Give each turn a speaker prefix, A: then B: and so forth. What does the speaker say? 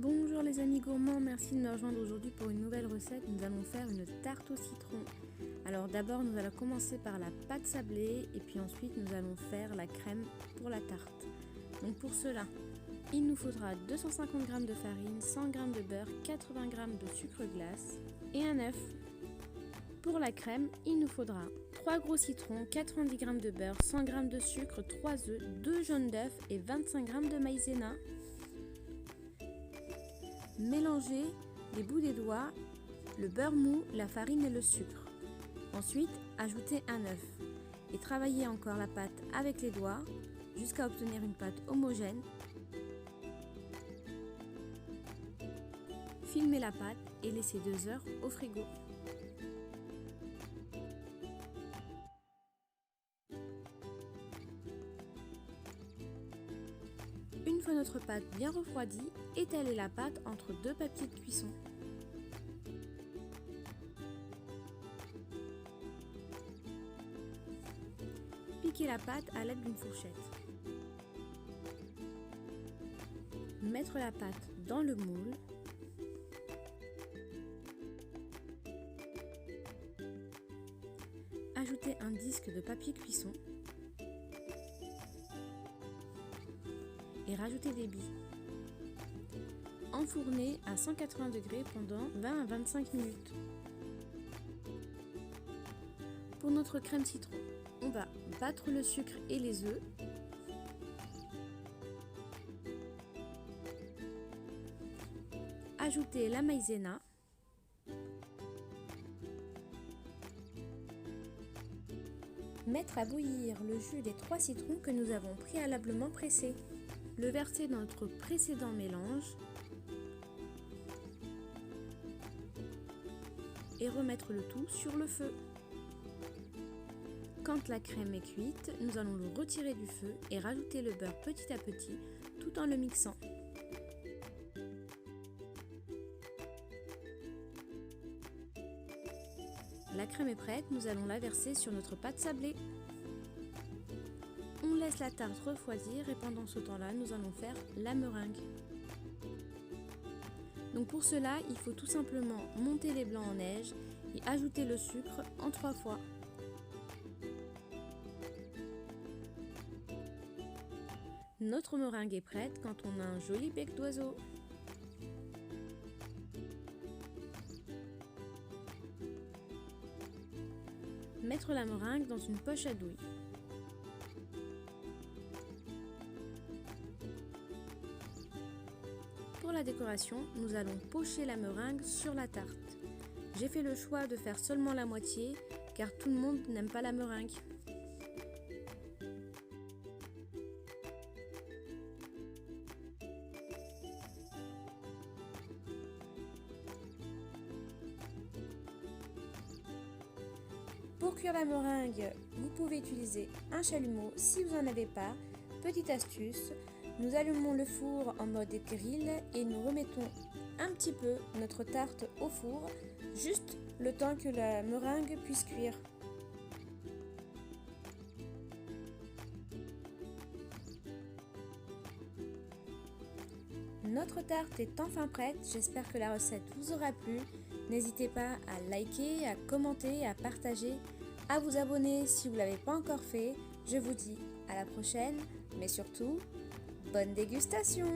A: Bonjour les amis gourmands, merci de me rejoindre aujourd'hui pour une nouvelle recette. Nous allons faire une tarte au citron. Alors d'abord nous allons commencer par la pâte sablée et puis ensuite nous allons faire la crème pour la tarte. Donc pour cela, il nous faudra 250 g de farine, 100 g de beurre, 80 g de sucre glace et un œuf. Pour la crème, il nous faudra 3 gros citrons, 90 g de beurre, 100 g de sucre, 3 œufs, 2 jaunes d'œufs et 25 g de maïzena. Mélangez les bouts des doigts, le beurre mou, la farine et le sucre. Ensuite, ajoutez un œuf et travaillez encore la pâte avec les doigts jusqu'à obtenir une pâte homogène. Filmez la pâte et laissez 2 heures au frigo. Une fois notre pâte bien refroidie, étalez la pâte entre 2 papiers de cuisson. Piquez la pâte à l'aide d'une fourchette. Mettre la pâte dans le moule. Ajoutez un disque de papier cuisson. Et rajoutez des billes. Enfournez à 180 degrés pendant 20 à 25 minutes. Pour notre crème citron, on va battre le sucre et les œufs. Ajouter la maïzena. Mettre à bouillir le jus des 3 citrons que nous avons préalablement pressés. Le verser dans notre précédent mélange et remettre le tout sur le feu. Quand la crème est cuite, nous allons le retirer du feu et rajouter le beurre petit à petit tout en le mixant. La crème est prête, nous allons la verser sur notre pâte sablée. On laisse la tarte refroidir et pendant ce temps-là, nous allons faire la meringue. Donc pour cela, il faut tout simplement monter les blancs en neige et ajouter le sucre en 3 fois. Notre meringue est prête quand on a un joli bec d'oiseau. Mettre la meringue dans une poche à douille. Pour la décoration, nous allons pocher la meringue sur la tarte. J'ai fait le choix de faire seulement la moitié car tout le monde n'aime pas la meringue. Pour cuire la meringue, vous pouvez utiliser un chalumeau si vous n'en avez pas. Petite astuce, nous allumons le four en mode grill et nous remettons un petit peu notre tarte au four, juste le temps que la meringue puisse cuire. Notre tarte est enfin prête, j'espère que la recette vous aura plu. N'hésitez pas à liker, à commenter, à partager, à vous abonner si vous ne l'avez pas encore fait. Je vous dis à la prochaine, mais surtout, bonne dégustation!